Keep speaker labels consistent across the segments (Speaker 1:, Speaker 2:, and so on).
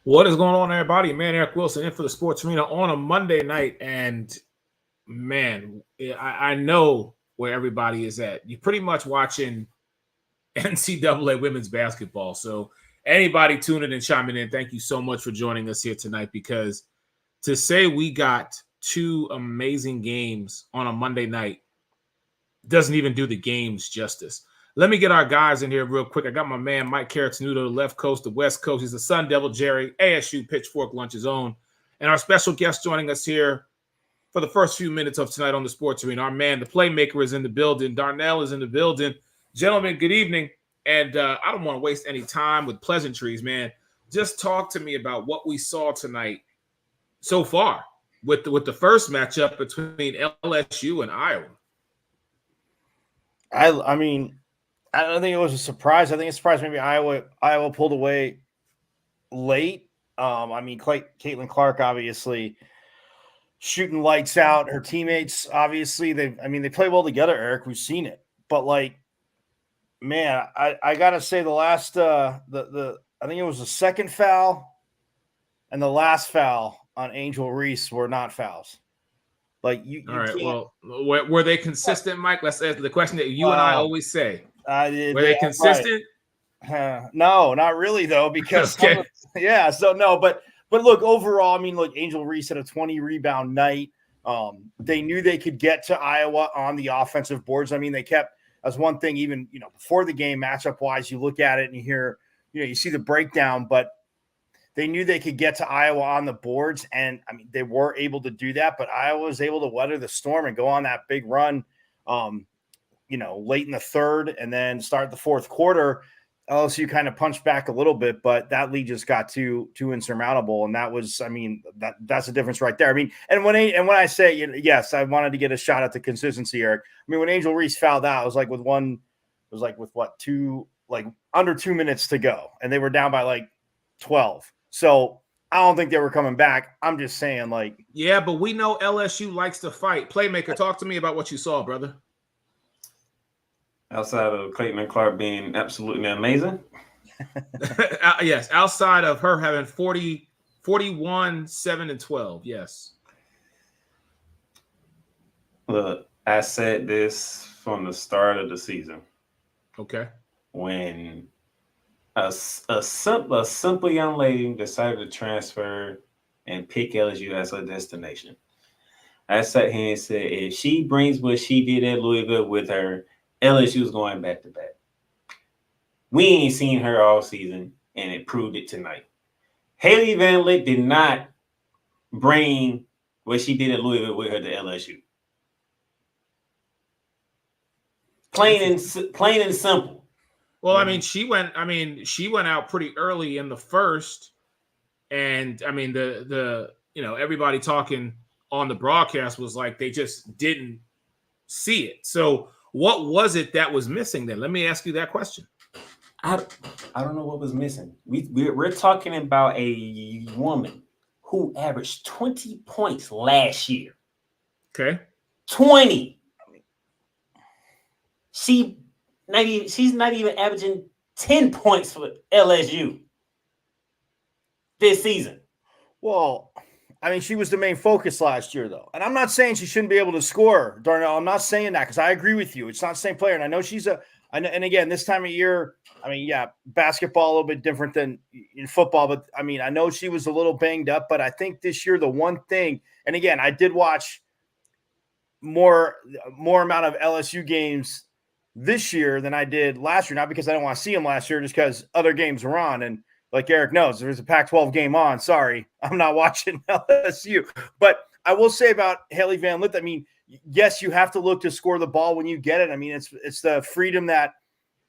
Speaker 1: What is going on, everybody? Man, Eric Wilson in for the Sports Arena on a Monday night. And man, I know where everybody is at. You're pretty much watching NCAA women's basketball. So, anybody tuning and chiming in, thank you so much for joining us here tonight because to say we got two amazing games on a Monday night doesn't even do the games justice. Let me get our guys in here real quick. I got my man Mike Carrots-Nudo, the left coast, the west coast. He's the Sun Devil Jerry, ASU Pitchfork Lunch's own. And our special guest joining us here for the first few minutes of tonight on the Sports Arena. Our man, the playmaker, is in the building. Darnell is in the building. Gentlemen, good evening. And I don't want to waste any time with pleasantries, man. Just talk to me about what we saw tonight so far with the first matchup between LSU and Iowa.
Speaker 2: I mean, I don't think it was a surprise. I think it's a surprise maybe Iowa pulled away late. Caitlin Clark obviously shooting lights out. Her teammates obviously they play well together. Eric, we've seen it, but man, I gotta say the last I think it was the second foul and the last foul on Angel Reese were not fouls.
Speaker 1: All right. Well, were they consistent, Mike? Let's ask the question that you and I always say. Were they consistent?
Speaker 2: Right. No, not really though, because
Speaker 1: okay.
Speaker 2: But look, overall, Angel Reese had a 20 rebound night. They knew they could get to Iowa on the offensive boards. They kept as one thing, even before the game, matchup wise, you look at it and you hear, you see the breakdown, but they knew they could get to Iowa on the boards, and they were able to do that. But Iowa was able to weather the storm and go on that big run, late in the third, and then start the fourth quarter. LSU kind of punched back a little bit, but that lead just got too insurmountable, and that was, that's the difference right there. And when I say, yes, I wanted to get a shot at the consistency, Eric. When Angel Reese fouled out, it was under 2 minutes to go, and they were down by 12. So I don't think they were coming back. I'm just saying,
Speaker 1: yeah, but we know LSU likes to fight. Playmaker, talk to me about what you saw, brother.
Speaker 3: Outside of Caitlin Clark being absolutely amazing.
Speaker 1: Yes, outside of her having 41, 7, and 12. Yes.
Speaker 3: Look, I said this from the start of the season.
Speaker 1: Okay.
Speaker 3: When a simple young lady decided to transfer and pick LSU as her destination, I sat here and said, if she brings what she did at Louisville with her, LSU is going back to back. We ain't seen her all season, and it proved it tonight. Haley Van Lith did not bring what she did at Louisville with her to LSU. Plain and simple.
Speaker 1: Well, she went out pretty early in the first, and the everybody talking on the broadcast was like they just didn't see it. So what was it that was missing then? Let me ask you that question.
Speaker 3: I don't know what was missing. We're talking about a woman who averaged 20 points last year.
Speaker 1: Okay.
Speaker 3: 20. She's not even averaging 10 points for LSU this season.
Speaker 2: Well, she was the main focus last year, though. And I'm not saying she shouldn't be able to score, Darnell. I'm not saying that because I agree with you. It's not the same player. And I know and again, this time of year, basketball a little bit different than in football. But, I know she was a little banged up. But I think this year, the one thing, and again, I did watch more amount of LSU games this year than I did last year. Not because I don't want to see them last year, just because other games were on. And like Eric knows, there's a Pac-12 game on. Sorry, I'm not watching LSU. But I will say about Haley Van Lith, yes, you have to look to score the ball when you get it. It's the freedom that,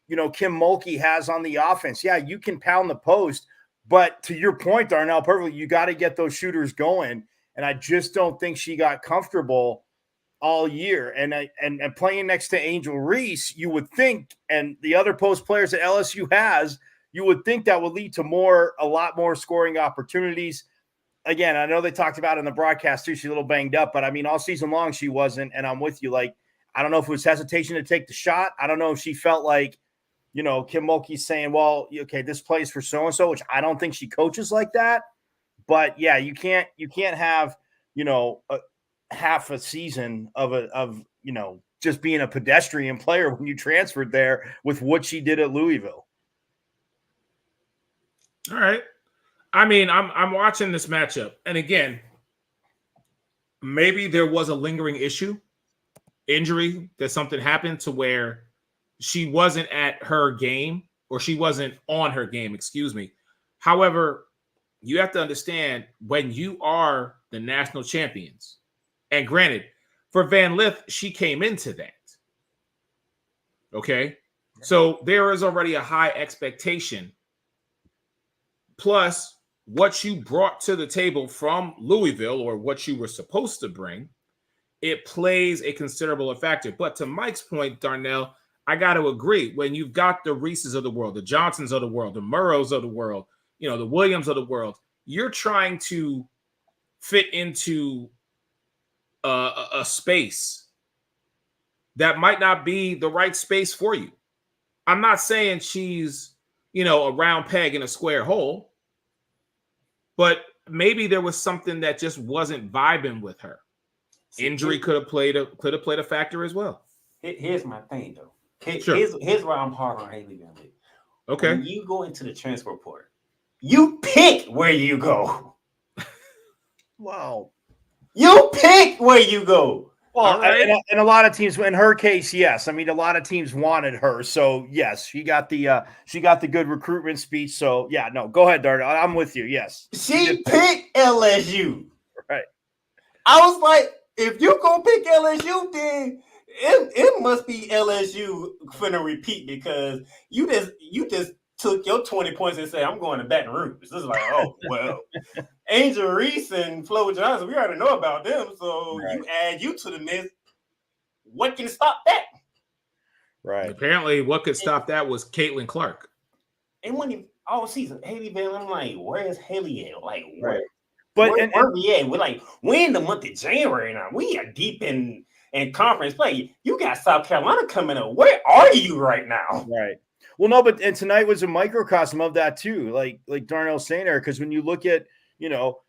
Speaker 2: Kim Mulkey has on the offense. Yeah, you can pound the post. But to your point, Darnell, perfectly, you got to get those shooters going. And I just don't think she got comfortable all year. And playing next to Angel Reese, you would think, and the other post players that LSU has, you would think that would lead to a lot more scoring opportunities. Again, I know they talked about it in the broadcast too. She's a little banged up, but all season long she wasn't. And I'm with you. I don't know if it was hesitation to take the shot. I don't know if she felt like Kim Mulkey's saying, well, okay, this plays for so-and-so, which I don't think she coaches like that. But yeah, you can't have, half a season of just being a pedestrian player when you transferred there with what she did at Louisville.
Speaker 1: All right. I mean, I'm watching this matchup, and again, maybe there was a lingering injury, that something happened to where she wasn't at her game, or she wasn't on her game, excuse me. However, you have to understand, when you are the national champions, and granted, for Van Lith, she came into that. Okay. So there is already a high expectation. Plus, what you brought to the table from Louisville, or what you were supposed to bring, it plays a considerable factor. But to Mike's point, Darnell, I got to agree. When you've got the Reeses of the world, the Johnsons of the world, the Murrows of the world, the Williams of the world, you're trying to fit into a space that might not be the right space for you. I'm not saying she's, a round peg in a square hole, but maybe there was something that just wasn't vibing with her. Injury could have played a factor as well.
Speaker 3: Here's my thing, though.
Speaker 1: Sure.
Speaker 3: Here's why I'm hard on Haley Van Lith.
Speaker 1: Okay.
Speaker 3: When you go into the transfer portal, you pick where you go.
Speaker 2: Wow.
Speaker 3: You pick where you go.
Speaker 2: Well, right. And a lot of teams, in her case, yes. I mean, a lot of teams wanted her, so yes, she got the good recruitment speech. So yeah, no, go ahead, Darnell. I'm with you. Yes,
Speaker 3: she picked LSU.
Speaker 2: Right.
Speaker 3: I was like, if you gonna pick LSU, then it must be LSU finna repeat, because you just took your 20 points and said, I'm going to Baton Rouge. This is like, oh, well, Angel Reese and Flo Johnson, we already know about them. So right. You add you to the mix. What can stop that?
Speaker 2: Right.
Speaker 1: Apparently, what could stop that was Caitlin Clark.
Speaker 3: And when he all season, Haley Van, I'm like, where is Haley at? Like, where?
Speaker 2: Right. But
Speaker 3: where we at? We're in the month of January now. We are deep in conference play. You got South Carolina coming up. Where are you right now?
Speaker 2: Right. Well, no, but tonight was a microcosm of that too. Like Darnell's saying there, because when you look at,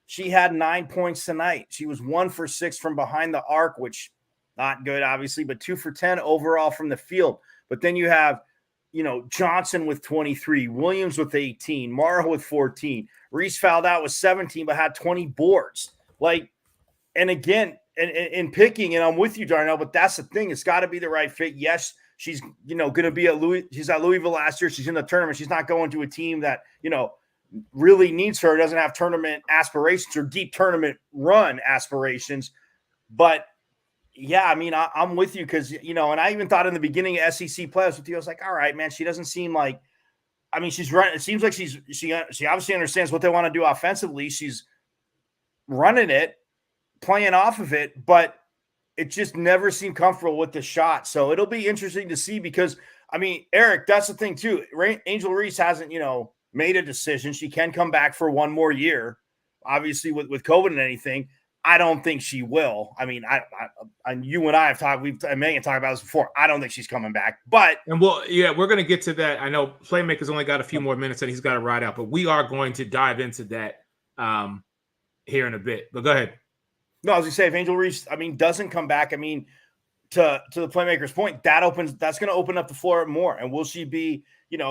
Speaker 2: she had 9 points tonight. She was 1 for 6 from behind the arc, which not good, obviously, but 2 for 10 overall from the field. But then you have, Johnson with 23, Williams with 18, Mara with 14, Reese fouled out with 17, but had 20 boards. And again, in picking, and I'm with you, Darnell, but that's the thing. It's got to be the right fit. Yes, she's, going to be she's at Louisville last year. She's in the tournament. She's not going to a team that, really needs her, doesn't have tournament aspirations or deep tournament run aspirations. But yeah, I mean, I'm with you because, and I even thought in the beginning of SEC playoffs with you, I was like, all right, man, she doesn't seem like, I mean, she's running. It seems like she obviously understands what they want to do offensively. She's running it, playing off of it, but it just never seemed comfortable with the shot. So it'll be interesting to see because, I mean, Eric, that's the thing too. Angel Reese hasn't, made a decision. She can come back for one more year, obviously with COVID and anything. I don't think she will. I mean, you and I have talked. Megan talked about this before. I don't think she's coming back. But
Speaker 1: we're going to get to that. I know Playmaker's only got a few more minutes and he's got to ride out, but we are going to dive into that here in a bit. But go ahead.
Speaker 2: No, I was going to say, if Angel Reese, doesn't come back, to the Playmaker's point, that's going to open up the floor more. And will she be,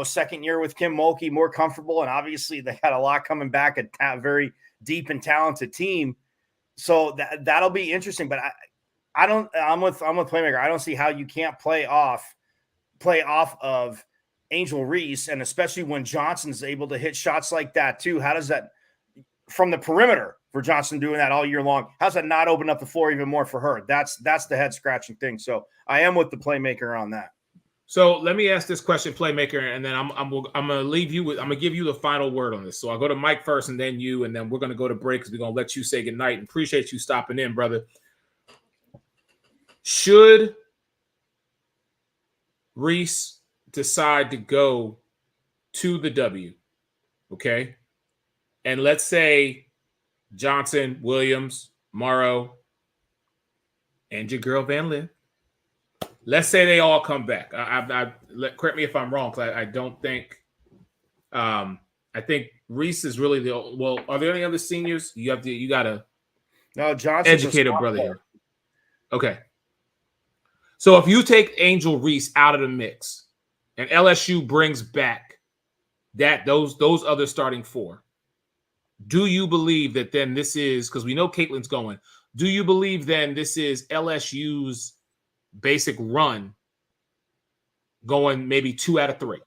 Speaker 2: second year with Kim Mulkey, more comfortable? And obviously they had a lot coming back, a very deep and talented team. So that'll be interesting. But I'm with Playmaker. I don't see how you can't play off of Angel Reese, and especially when Johnson's able to hit shots like that too. How does that from the perimeter for Johnson doing that all year long? How's that not open up the floor even more for her? That's the head scratching thing. So I am with the Playmaker on that.
Speaker 1: So let me ask this question, Playmaker, and then I'm gonna leave you with, I'm gonna give you the final word on this. So I'll go to Mike first, and then you, and then we're gonna go to break because we're gonna let you say goodnight. And appreciate you stopping in, brother. Should Reese decide to go to the W, okay, and let's say Johnson, Williams, Morrow, and your girl Van Lith let's say they all come back. Correct me if I'm wrong, because I don't think. I think Reese is really the well. Are there any other seniors? You gotta
Speaker 2: No, Johnson's
Speaker 1: educate a brother here. Okay. So if you take Angel Reese out of the mix, and LSU brings back those other starting 4, do you believe that then this is, because we know Caitlin's going? Do you believe then this is LSU's basic run going maybe 2 out of 3?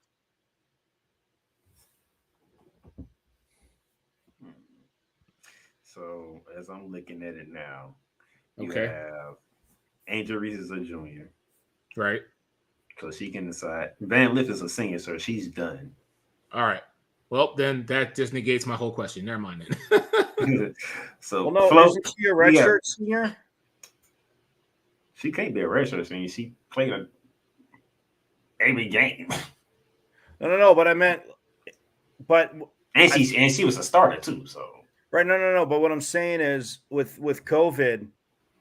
Speaker 3: So as I'm looking at it now, you
Speaker 1: Okay.
Speaker 3: have Angel Reese is a junior,
Speaker 1: Right.
Speaker 3: so she can decide. Van Lith is a senior, so she's done.
Speaker 1: All right. Well, then that just negates my whole question. Never mind then.
Speaker 3: So
Speaker 2: Well, no,
Speaker 3: Flo,
Speaker 2: isn't she a redshirt senior?
Speaker 3: she can't be a redshirt senior. She played every game,
Speaker 2: No. But I meant,
Speaker 3: and she was a starter too. So
Speaker 2: right, no. But what I'm saying is, with COVID,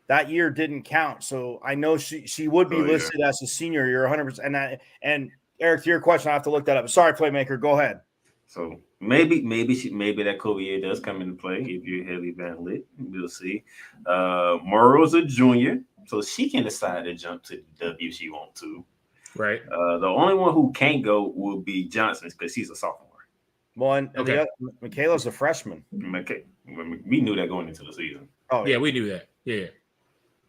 Speaker 2: that year didn't count. So I know she would be listed as a senior. You're 100%. And Eric, to your question, I have to look that up. Sorry, Playmaker, go ahead.
Speaker 3: So maybe that COVID year does come into play if you're Haley Van Lit. We'll see. Morrow's a junior, so she can decide to jump to the W she wants to.
Speaker 1: Right.
Speaker 3: The only one who can't go will be Johnson because she's a sophomore.
Speaker 2: Well, and Michaela's a freshman.
Speaker 3: Okay. We knew that going into the season.
Speaker 2: Oh
Speaker 1: yeah, we knew that. Yeah.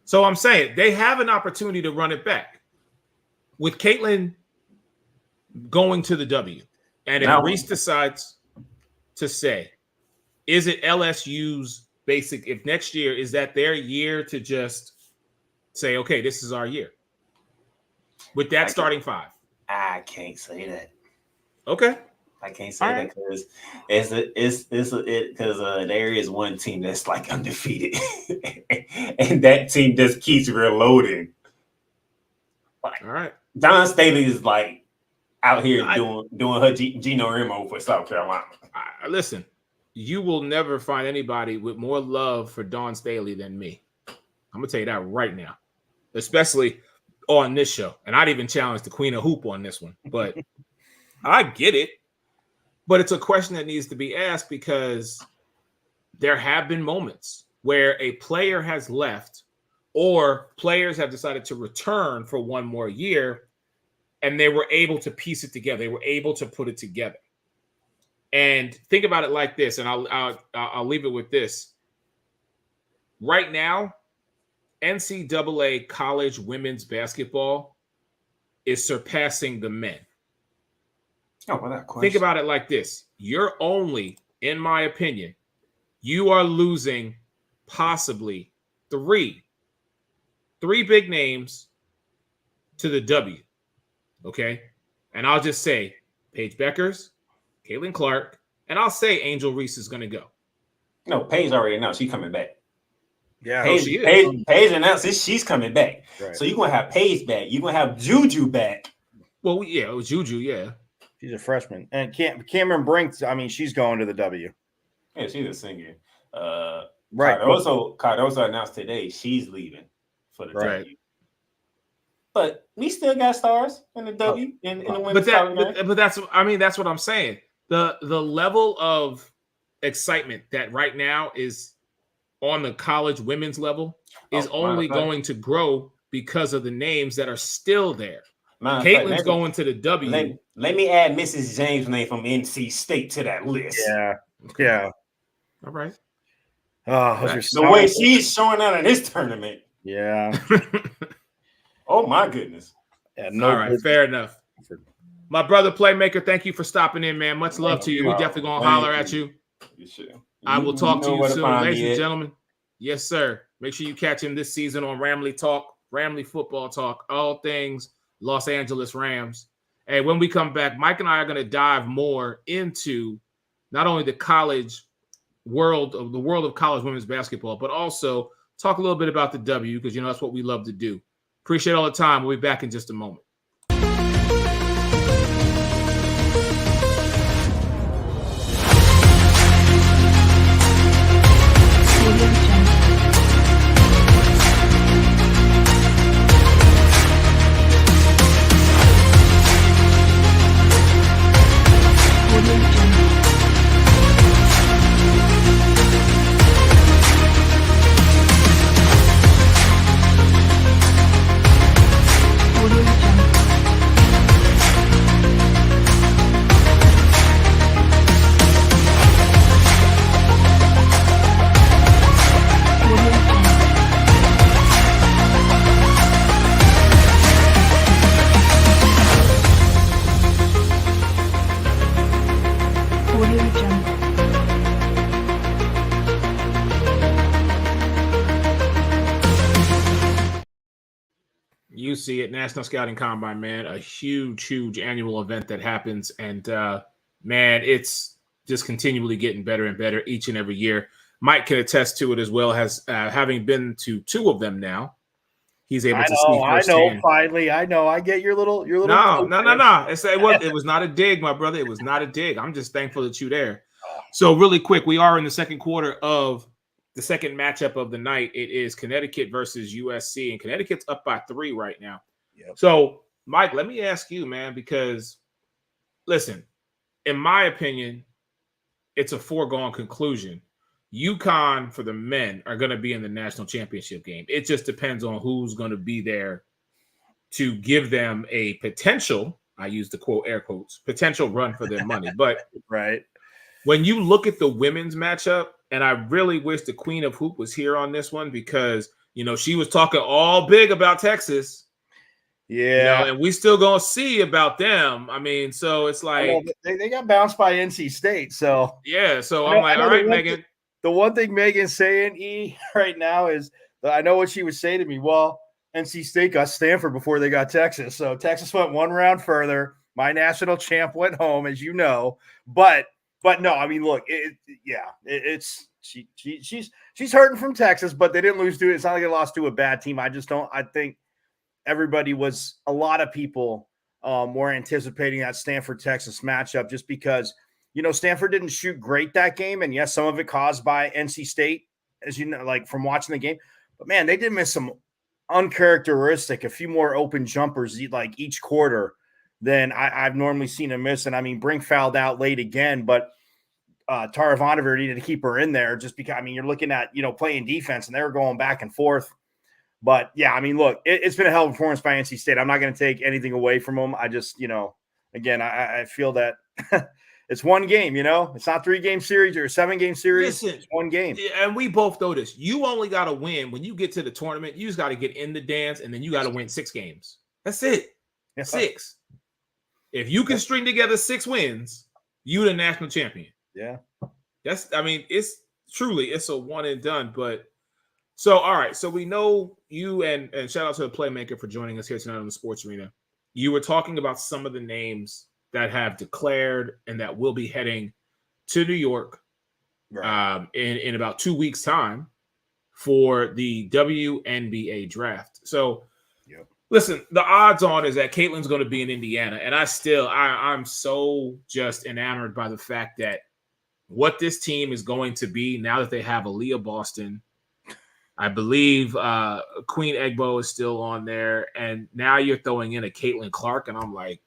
Speaker 1: So I'm saying they have an opportunity to run it back with Caitlin going to the W. And if Reese decides to say, is it LSU's basic, if next year, is that their year to just say, okay, this is our year with that starting 5?
Speaker 3: I can't say that.
Speaker 1: Okay.
Speaker 3: I can't say that because there is one team that's like undefeated, and that team just keeps reloading. Like,
Speaker 1: all right,
Speaker 3: Don Staley is like out here doing her Gino Remo for South Carolina.
Speaker 1: Listen, you will never find anybody with more love for Dawn Staley than me. I'm gonna tell you that right now, especially on this show. And I'd even challenge the Queen of Hoop on this one, but I get it. But it's a question that needs to be asked because there have been moments where a player has left or players have decided to return for one more year and they were able to piece it together. They were able to put it together. And think about it like this, and I'll leave it with this. Right now, NCAA college women's basketball is surpassing the men.
Speaker 3: Oh, well, that question.
Speaker 1: Think about it like this. You're only, in my opinion, you are losing possibly three big names to the W. Okay? And I'll just say Paige Beckers, Caitlin Clark, and I'll say Angel Reese is going to go.
Speaker 3: No, Paige already announced she's coming back.
Speaker 2: Yeah,
Speaker 3: Paige announced she's coming back.
Speaker 2: Right.
Speaker 3: So you're going to have Paige back. You're going to have Juju back.
Speaker 1: Well, yeah, it was Juju, yeah.
Speaker 2: She's a freshman. And Cameron Brink, I mean, she's going to the W.
Speaker 3: Yeah, she's a senior.
Speaker 2: Right.
Speaker 3: Cardoso announced today she's leaving for the W. But we still got stars in the W in the women's
Speaker 1: but that's what I'm saying. The level of excitement that right now is on the college women's level is only going to grow because of the names that are still there. Caitlin's going to the W.
Speaker 3: Let me add Mrs. James' name from NC State to that list.
Speaker 2: Yeah.
Speaker 1: All right.
Speaker 3: The way she's showing out in this tournament.
Speaker 2: Yeah.
Speaker 3: Oh my goodness.
Speaker 2: Yeah,
Speaker 1: all right, fair enough. My brother Playmaker, thank you for stopping in, man. Much love to you. We definitely gonna holler at you. I will talk to you soon, ladies and gentlemen. Yes, sir. Make sure you catch him this season on Ramley Talk, Ramley Football Talk, all things Los Angeles Rams. Hey, when we come back, Mike and I are going to dive more into not only the world of college women's basketball, but also talk a little bit about the W because, that's what we love to do. Appreciate all the time. We'll be back in just a moment. You see it, National Scouting Combine, man, a huge annual event that happens. And man, it's just continually getting better and better each and every year. Mike can attest to it as well, as having been to 2 of them now. He's able to see
Speaker 2: I know.
Speaker 1: firsthand.
Speaker 2: Finally, I know. I get your little.
Speaker 1: No. It was not a dig, my brother. It was not a dig. I'm just thankful that you're there. So really quick, we are in the second quarter of the second matchup of the night. It is Connecticut versus USC, and Connecticut's up by 3 right now.
Speaker 2: Yep.
Speaker 1: So, Mike, let me ask you, man, because listen, in my opinion, it's a foregone conclusion. UConn for the men are going to be in the national championship game. It just depends on who's going to be there to give them a potential, I use the quote air quotes, potential run for their money. But
Speaker 2: right.
Speaker 1: When you look at the women's matchup, and I really wish the Queen of Hoop was here on this one because, she was talking all big about Texas.
Speaker 2: Yeah.
Speaker 1: And we still going to see about them. I mean, so it's like.
Speaker 2: They got bounced by NC State. So.
Speaker 1: Yeah. So I'm like, all right, Megan.
Speaker 2: The one thing Megan's saying, right now is that I know what she would say to me. Well, NC State got Stanford before they got Texas. So Texas went one round further. My national champ went home, as you know. But no, I mean, look, she's hurting from Texas, but they didn't lose to it. It's not like they lost to a bad team. I think a lot of people were anticipating that Stanford-Texas matchup just because, Stanford didn't shoot great that game. And yes, some of it caused by NC State, as you know, like from watching the game. But man, they did miss some uncharacteristic, a few more open jumpers like each quarter than I've normally seen them miss. And I mean, Brink fouled out late again, but Tara Vonnevar needed to keep her in there just because, I mean, you're looking at, playing defense and they were going back and forth. But yeah, I mean, look, it's been a hell of a performance by NC State. I'm not going to take anything away from them. I just, again, I feel that it's one game, it's not 3-game series or a 7-game series.
Speaker 1: Listen,
Speaker 2: it's one game.
Speaker 1: And we both know this. You only got to win when you get to the tournament. You just got to get in the dance, and then you got to win 6 games. That's it.
Speaker 2: Yeah.
Speaker 1: 6. If you can string together 6 wins, you the national champion.
Speaker 2: Yeah.
Speaker 1: It's a one and done. But so, all right. So we know you and shout out to the Playmaker for joining us here tonight on the Sports Arena. You were talking about some of the names that have declared and that will be heading to New York in about 2 weeks' time for the WNBA draft. So, listen, the odds on is that Caitlin's going to be in Indiana, and I'm so just enamored by the fact that what this team is going to be now that they have Aaliyah Boston. I believe Queen Egbo is still on there, and now you're throwing in a Caitlin Clark, and I'm like,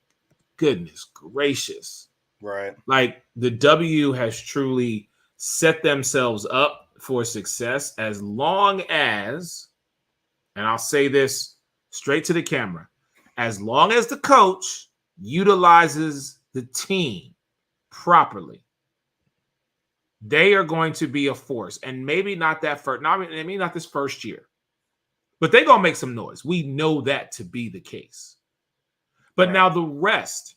Speaker 1: goodness gracious.
Speaker 2: Right.
Speaker 1: Like, the W has truly set themselves up for success as long as, and I'll say this straight to the camera, as long as the coach utilizes the team properly, they are going to be a force. And maybe not that first, maybe not this first year, but they're going to make some noise. We know that to be the case. But now the rest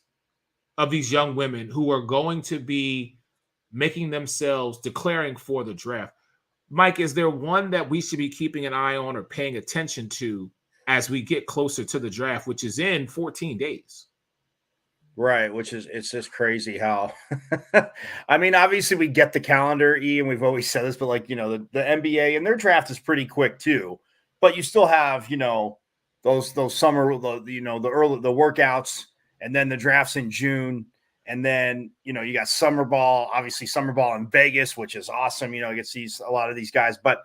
Speaker 1: of these young women who are going to be making themselves declaring for the draft, Mike, is there one that we should be keeping an eye on or paying attention to as we get closer to the draft, which is in 14 days?
Speaker 2: Right, it's just crazy how I mean, obviously we get the calendar, E, and we've always said this, but like, the NBA and their draft is pretty quick too. But you still have, those summer, the workouts, and then the drafts in June, and then you got summer ball in Vegas, which is awesome. You get to see a lot of these guys, but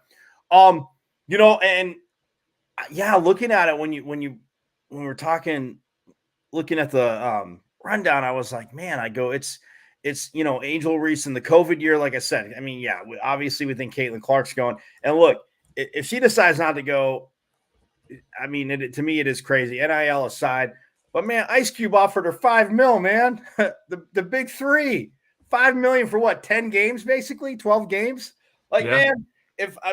Speaker 2: and yeah, looking at it when we're talking, looking at the rundown, I was like, man, it's Angel Reese in the COVID year, like I said. I mean, yeah, obviously we think Caitlin Clark's going, and look, if she decides not to go, I mean, to me, it is crazy. NIL aside, but man, Ice Cube offered her $5 million, man. the big 3, $5 million for what? 10 games, basically 12 games. Like, man,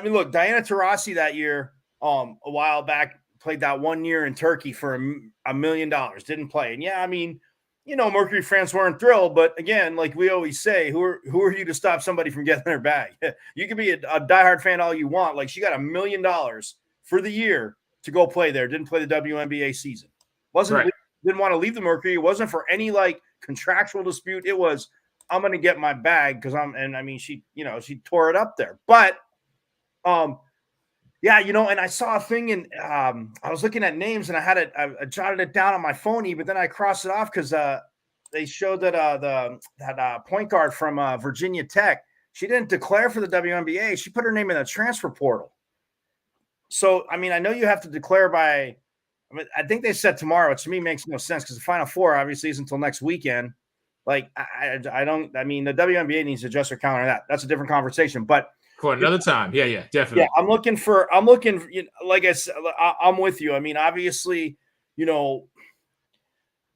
Speaker 2: look, Diana Taurasi that year, a while back, played that 1 year in Turkey for $1 million. Didn't play, and yeah, I mean, Mercury fans weren't thrilled, but again, like we always say, who are you to stop somebody from getting their bag? You can be a diehard fan all you want. Like, she got $1 million for the year to go play there. Didn't play the WNBA season.
Speaker 1: Right.
Speaker 2: Didn't want to leave the Mercury. It wasn't for any like contractual dispute. It was, I'm going to get my bag because she tore it up there. But yeah, and I saw a thing and I was looking at names and I jotted it down on my phone, but then I crossed it off because they showed that point guard from Virginia Tech, she didn't declare for the WNBA. She put her name in the transfer portal. So, I know you have to declare by, I think they said tomorrow, which to me makes no sense because the Final Four obviously is until next weekend. Like, the WNBA needs to adjust their calendar on that. That's a different conversation. But
Speaker 1: for another time. Yeah, definitely.
Speaker 2: Yeah, I'm looking, like I said, I'm with you. Obviously,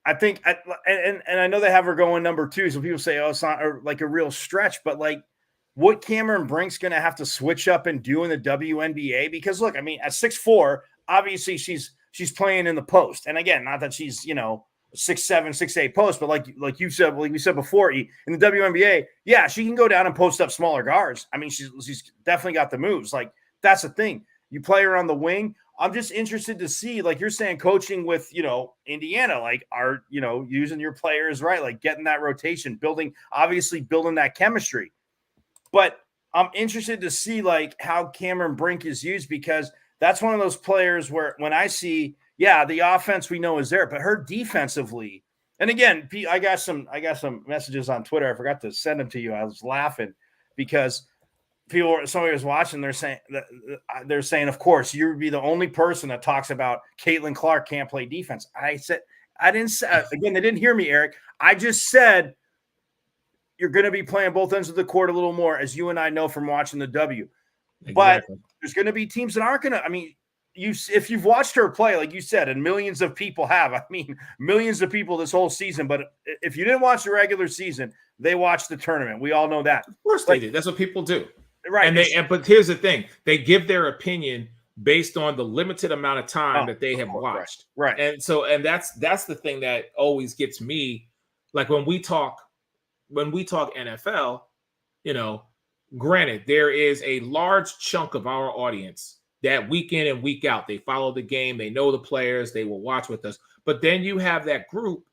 Speaker 2: I think, and I know they have her going number 2. So people say, oh, it's not like a real stretch, but like what Cameron Brink's going to have to switch up and do in the WNBA? Because look, at 6'4", obviously she's playing in the post. And again, not that she's, 6'7", 6'8" post, but like we said before, in the WNBA, yeah, she can go down and post up smaller guards. She's definitely got the moves. Like, that's the thing. You play her on the wing. I'm just interested to see, like you're saying, coaching with, Indiana, like are, using your players right, like getting that rotation, building that chemistry. But I'm interested to see like how Cameron Brink is used, because that's one of those players where when I see, yeah, the offense we know is there, but her defensively, and again, I got some messages on Twitter. I forgot to send them to you. I was laughing because somebody was watching. They're saying, of course, you would be the only person that talks about Caitlin Clark can't play defense. I said, I didn't say, again, they didn't hear me, Eric. I just said, you're going to be playing both ends of the court a little more, as you and I know from watching the W. Exactly. But there's going to be teams that aren't going to, if you've watched her play, like you said, and millions of people have, millions of people this whole season, but if you didn't watch the regular season, they watched the tournament. We all know that.
Speaker 1: Of course they did. That's what people do.
Speaker 2: Right.
Speaker 1: But here's the thing. They give their opinion based on the limited amount of time that they have watched.
Speaker 2: Right.
Speaker 1: And that's the thing that always gets me. Like when we talk NFL, granted, there is a large chunk of our audience that week in and week out, they follow the game, they know the players, they will watch with us. But then you have that group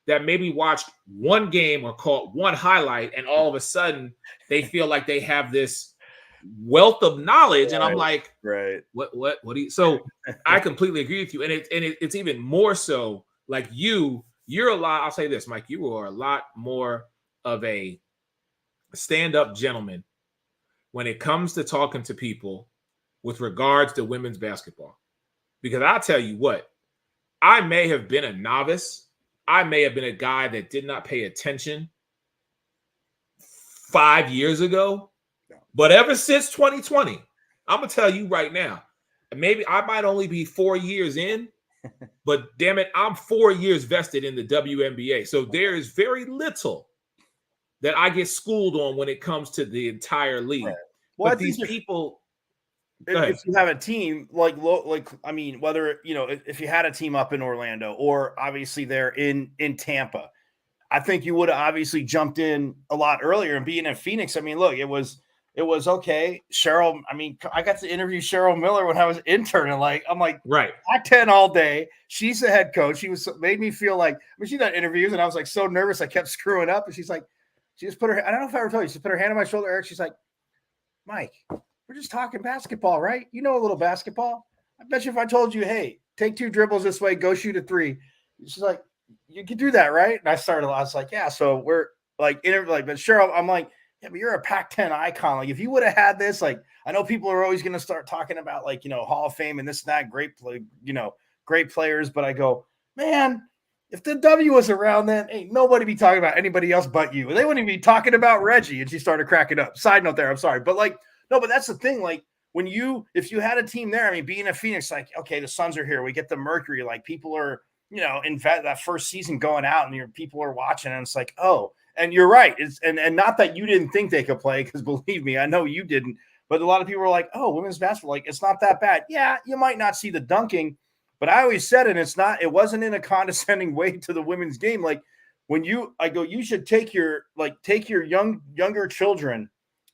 Speaker 1: that maybe watched one game or caught one highlight, and all of a sudden they feel like they have this wealth of knowledge. Right. And I'm like,
Speaker 2: right,
Speaker 1: what do you? So I completely agree with you. And it's even more so like you're a lot. I'll say this, Mike, you are a lot more of a stand-up gentleman when it comes to talking to people with regards to women's basketball. Because I'll tell you what, I may have been a novice. I may have been a guy that did not pay attention 5 years ago. But ever since 2020, I'm going to tell you right now, maybe I might only be 4 years in, but damn it, I'm 4 years vested in the WNBA. So there is very little that I get schooled on when it comes to the entire league. Right.
Speaker 2: Well,
Speaker 1: but these people,
Speaker 2: if you have a team whether if you had a team up in Orlando or obviously they're in Tampa, I think you would have obviously jumped in a lot earlier. And being in Phoenix, look, it was okay. Cheryl, I got to interview Cheryl Miller when I was interning. I'm like,
Speaker 1: right,
Speaker 2: Pac-10 all day. She's the head coach. She made me feel like, she done interviews and I was like so nervous I kept screwing up. And she's like, she just put her, I don't know if I ever told you, she put her hand on my shoulder, Eric. She's like, Mike, we're just talking basketball, right? You know a little basketball. I bet you if I told you, hey, take 2 dribbles this way, go shoot a 3. She's like, you can do that, right? And I was like, yeah. So we're but Cheryl, I'm like, yeah, but you're a Pac-10 icon. Like, if you would have had this, like, I know people are always going to start talking about Hall of Fame and this and that, great players. But I go, man, if the W was around then, ain't nobody be talking about anybody else but you. They wouldn't even be talking about Reggie. And she started cracking up. Side note there, I'm sorry. But no, but that's the thing. Like, if you had a team there, being in Phoenix, like, okay, the Suns are here. We get the Mercury. Like, people are, in that first season going out and people are watching. And it's like, oh, and you're right. And not that you didn't think they could play, because believe me, I know you didn't. But a lot of people were like, oh, women's basketball, like, it's not that bad. Yeah, you might not see the dunking. But I always said, and it wasn't in a condescending way to the women's game. Like, you should take your younger children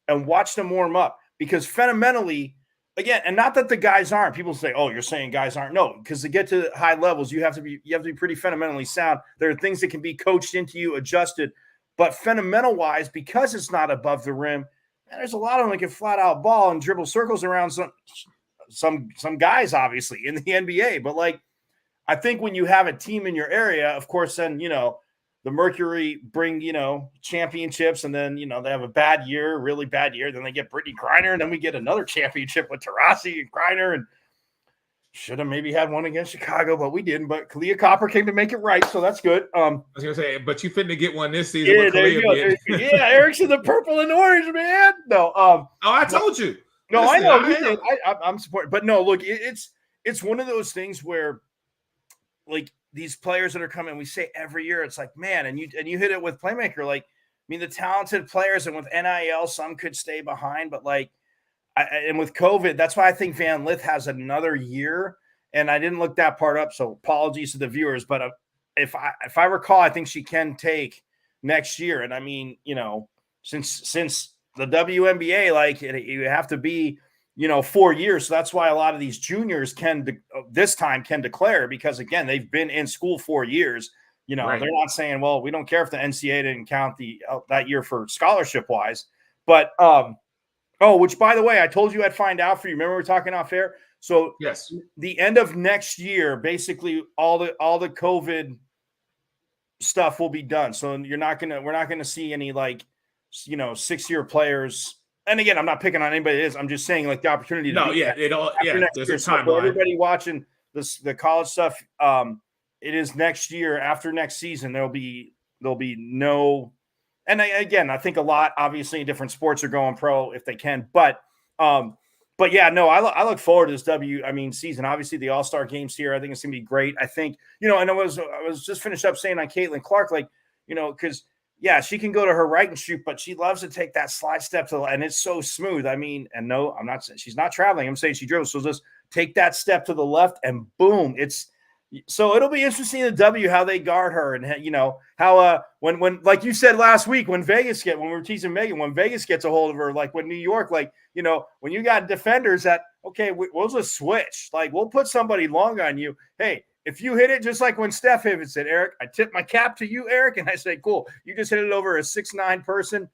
Speaker 2: and watch them warm up, because fundamentally again, and not that the guys aren't. People say, "Oh, you're saying guys aren't." No, because to get to high levels, you have to be pretty fundamentally sound. There are things that can be coached into you, adjusted, but fundamental wise, because it's not above the rim, man, there's a lot of them that can flat out ball and dribble circles around some guys, obviously in the NBA. But like, I think when you have a team in your area, of course, then the Mercury bring, championships, and then, they have a bad year, really bad year. Then they get Brittany Griner, and then we get another championship with Taurasi and Griner, and should have maybe had one against Chicago, but we didn't. But Kalia Copper came to make it right, so that's good.
Speaker 1: I was going to say, but you finna get one this season.
Speaker 2: Yeah, there you go. Yeah, Eric's in the purple and orange, man. No,
Speaker 1: I told you.
Speaker 2: No, listen, I know. I'm supporting. But no, look, it's one of those things where, like, these players that are coming, we say every year, it's like, man, and you hit it with Playmaker. Like, I mean, the talented players, and with NIL, some could stay behind, but like, and with COVID, that's why I think Van Lith has another year. And I didn't look that part up, so apologies to the viewers. But if I recall, I think she can take next year. And I mean, since the WNBA, like, you have to be 4 years. So that's why a lot of these juniors can declare, because again, they've been in school 4 years. Right. They're not saying, well, we don't care if the NCAA didn't count that year for scholarship wise. But which, by the way, I told you I'd find out for you. Remember we were talking off air? So
Speaker 1: yes,
Speaker 2: the end of next year, basically all the COVID stuff will be done. So we're not gonna see any 6-year players. And again, I'm not picking on anybody that is. I'm just saying, like, the opportunity.
Speaker 1: There's a timeline.
Speaker 2: For everybody watching the college stuff, it is next year. After next season, there'll be no. And I think a lot, obviously, in different sports are going pro if they can. But yeah, no, I look forward to this season. Obviously, the All-Star games here, I think it's gonna be great. I think, and I was just finished up saying on Caitlin Clark, because. Yeah, she can go to her right and shoot, but she loves to take that slide step and it's so smooth. I mean, and no, I'm not saying she's not traveling. I'm saying she dribbles. So just take that step to the left and boom. So it'll be interesting to how they guard her, and how when like you said last week, when we were teasing Megan, when Vegas gets a hold of her, like when New York, when you got defenders that, okay, we'll just switch. Like, we'll put somebody long on you. Hey, if you hit it, just like when Steph hit it, said, Eric, I tip my cap to you, Eric. And I say, cool. You just hit it over a 6'9" person.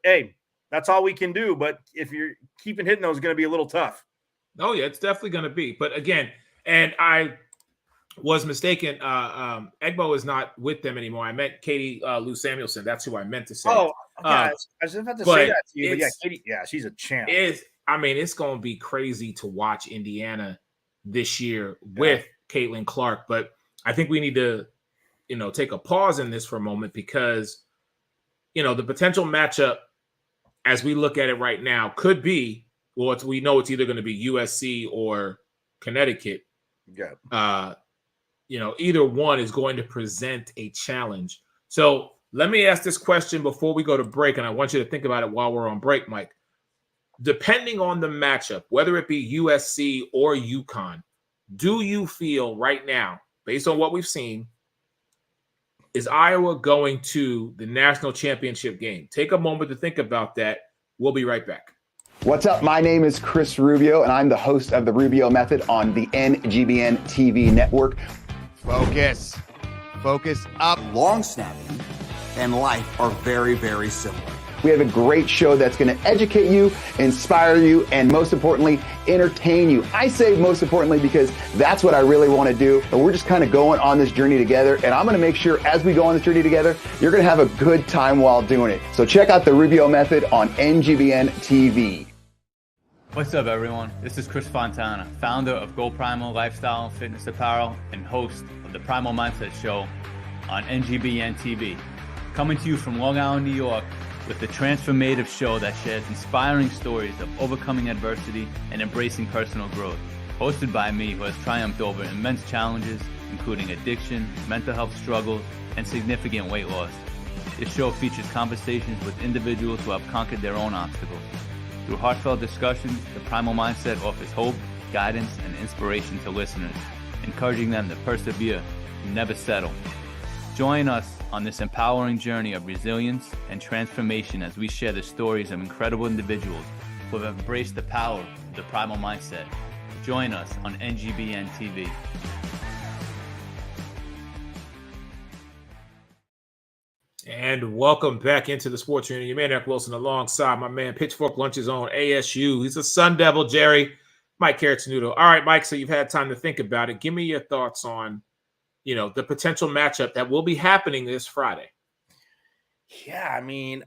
Speaker 2: Hey, that's all we can do. But if you're keeping hitting those, it's going to be a little tough.
Speaker 1: Oh, yeah, it's definitely going to be. But again, and I was mistaken. Egbo is not with them anymore. I meant Katie Lou Samuelson. That's who I meant to say.
Speaker 2: Oh, yeah. I was about to say that to you. But yeah, Katie, she's a champ.
Speaker 1: It's going to be crazy to watch Indiana this year with Caitlin Clark, but I think we need to, take a pause in this for a moment, because, the potential matchup as we look at it right now could be, we know it's either going to be USC or Connecticut.
Speaker 2: Yeah.
Speaker 1: Either one is going to present a challenge. So let me ask this question before we go to break, and I want you to think about it while we're on break, Mike. Depending on the matchup, whether it be USC or UConn, do you feel right now, based on what we've seen, is Iowa going to the national championship game? Take a moment to think about that. We'll be right back.
Speaker 4: What's up? My name is Chris Rubio, and I'm the host of The Rubio Method on the NGBN TV network.
Speaker 5: Focus up. Long snapping and life are very, very similar.
Speaker 4: We have a great show that's going to educate you, inspire you, and most importantly, entertain you. I say most importantly because that's what I really want to do. And we're just kind of going on this journey together. And I'm going to make sure as we go on this journey together, you're going to have a good time while doing it. So check out the Rubio Method on NGBN TV.
Speaker 6: What's up, everyone? This is Chris Fontana, founder of Go Primal Lifestyle and Fitness Apparel and host of the Primal Mindset Show on NGBN TV. Coming to you from Long Island, New York, with the transformative show that shares inspiring stories of overcoming adversity and embracing personal growth. Hosted by me, who has triumphed over immense challenges, including addiction, mental health struggles, and significant weight loss. This show features conversations with individuals who have conquered their own obstacles. Through heartfelt discussions, the Primal Mindset offers hope, guidance, and inspiration to listeners, encouraging them to persevere and never settle. Join us on this empowering journey of resilience and transformation as we share the stories of incredible individuals who have embraced the power of the Primal Mindset. Join us on NGBN TV.
Speaker 1: And welcome back into the Sports Arena. Your man, Eric Wilson, alongside my man, Pitchfork Lunch's own ASU. He's a Sun Devil, Jerry. Mike Carrot's-Noodle. All right, Mike, so you've had time to think about it. Give me your thoughts on, the potential matchup that will be happening this Friday.
Speaker 2: Yeah, I mean,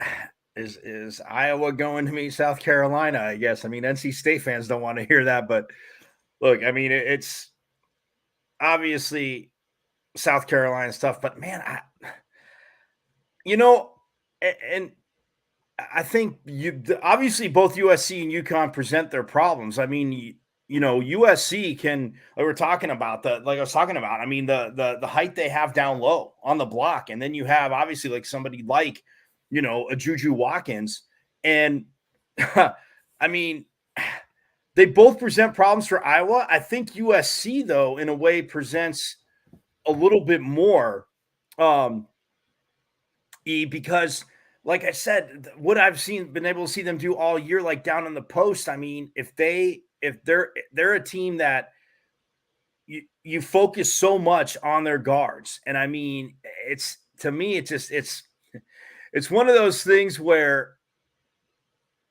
Speaker 2: is Iowa going to meet South Carolina, I guess? I mean, NC State fans don't want to hear that, but look, I mean, it's obviously South Carolina stuff, but man, and I think obviously both USC and UConn present their problems. I mean, USC can, like we're talking about, I mean, the height they have down low on the block. And then you have obviously like somebody like, a Juju Watkins. And I mean, they both present problems for Iowa. I think USC, though, in a way presents a little bit more because like I said, what I've been able to see them do all year, like down in the post. I mean, if they're a team that you focus so much on their guards, and I mean, it's one of those things where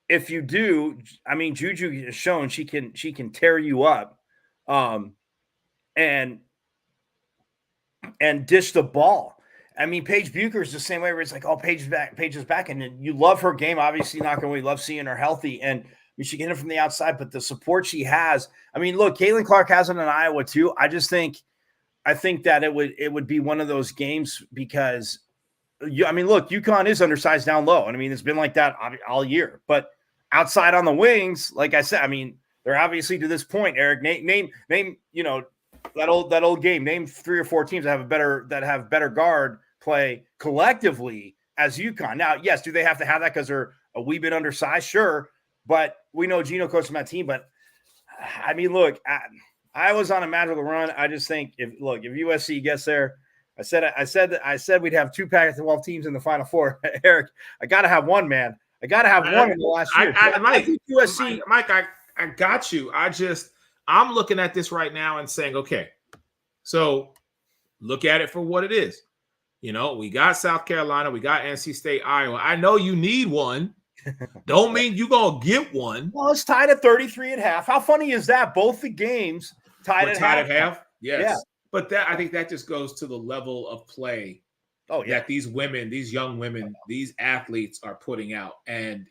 Speaker 2: if you do, I mean, Juju has shown she can tear you up, and dish the ball. I mean, Paige Bucher is the same way where it's like, oh, Paige is back. And you love her game. Obviously, not going to love seeing her healthy. And we should get it from the outside. But the support she has, I mean, look, Caitlin Clark has it in Iowa too. I think that it would be one of those games because, I mean, look, UConn is undersized down low. And I mean, it's been like that all year. But outside on the wings, like I said, I mean, they're obviously to this point, Eric, name, that old game, name 3 or 4 teams that have better guard play collectively as UConn. Now, yes, do they have to have that because they're a wee bit undersized? Sure. But we know Gino coached that team. But I mean, look, I was on a magical run. I just think if USC gets there, I said we'd have 2 Pac-12 teams in the Final Four. Eric, I got to have one, man. I got to have one in the last year.
Speaker 1: Mike, I got you. I'm looking at this right now and saying, okay, so look at it for what it is. We got South Carolina, we got NC State, Iowa. I know you need one. Don't mean you're going to get one.
Speaker 2: Well, it's tied at 33 at half. How funny is that? Both the games tied at half.
Speaker 1: Yes.
Speaker 2: Yeah.
Speaker 1: But I think that just goes to the level of play that these young women, these athletes are putting out. And,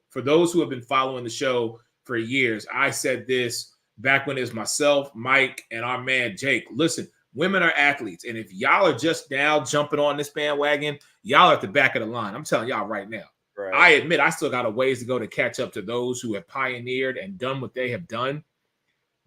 Speaker 1: for those who have been following the show for years, I said this back when it was myself, Mike, and our man, Jake. Listen, women are athletes. And if y'all are just now jumping on this bandwagon, y'all are at the back of the line. I'm telling y'all right now. Right. I admit I still got a ways to go to catch up to those who have pioneered and done what they have done.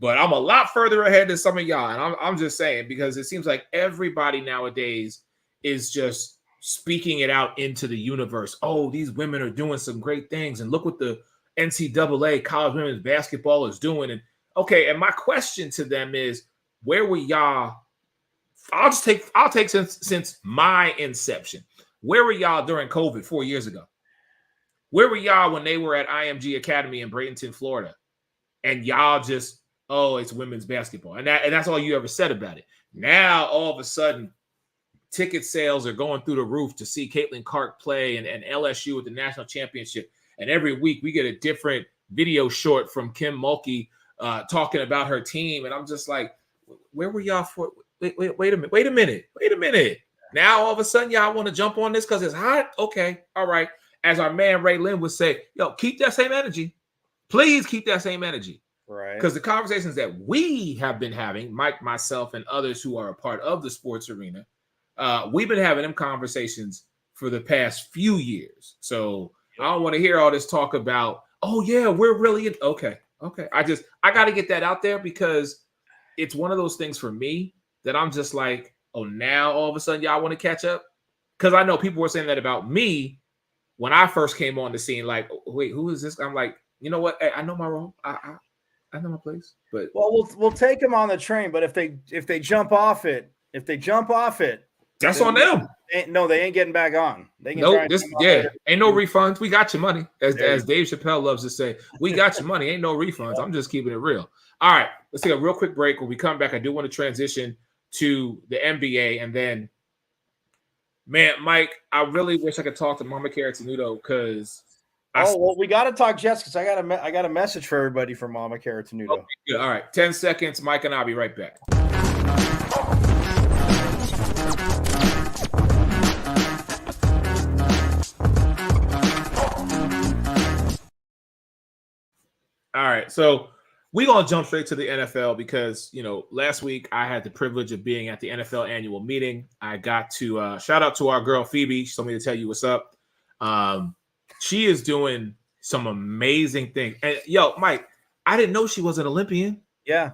Speaker 1: But I'm a lot further ahead than some of y'all. And I'm just saying, because it seems like everybody nowadays is just speaking it out into the universe. Oh, these women are doing some great things. And look what the NCAA college women's basketball is doing. And okay, and my question to them is, where were y'all? I'll take since my inception. Where were y'all during COVID 4 years ago? Where were y'all when they were at IMG Academy in Bradenton, Florida? And y'all just, oh, it's women's basketball. And that's all you ever said about it. Now, all of a sudden, ticket sales are going through the roof to see Caitlin Clark play and LSU at the national championship. And every week we get a different video short from Kim Mulkey talking about her team. And I'm just like, where were y'all for? Wait a minute. Now, all of a sudden, y'all want to jump on this because it's hot? Okay, all right. As our man Ray Lynn would say, yo, keep that same energy. Please keep that same energy.
Speaker 2: Right.
Speaker 1: Because the conversations that we have been having, Mike, myself, and others who are a part of the sports arena, we've been having them conversations for the past few years. So I don't want to hear all this talk about, oh, yeah, we're really – okay. I got to get that out there because it's one of those things for me that I'm just like, oh, now all of a sudden y'all want to catch up? Because I know people were saying that about me when I first came on the scene, like, wait, who is this? I'm like, you know what? Hey, I know my role. I know my place. But
Speaker 2: we'll take them on the train. But if they jump off it,
Speaker 1: that's on them.
Speaker 2: They ain't getting back on. They can
Speaker 1: No, ain't no refunds. We got your money, as Dave Chappelle loves to say. We got your money. Ain't no refunds. I'm just keeping it real. All right, let's take a real quick break. When we come back, I do want to transition to the NBA, and then, man, Mike, I really wish I could talk to Mama Cara Tenuto because.
Speaker 2: We got to talk Jets because I got a message for everybody from Mama Cara Tenuto.
Speaker 1: Okay, good. All right, 10 seconds, Mike, and I'll be right back. All right, so we're going to jump straight to the NFL because, last week I had the privilege of being at the NFL annual meeting. I got to shout out to our girl, Phoebe. She told me to tell you what's up. She is doing some amazing things. And, Mike, I didn't know she was an Olympian.
Speaker 2: Yeah.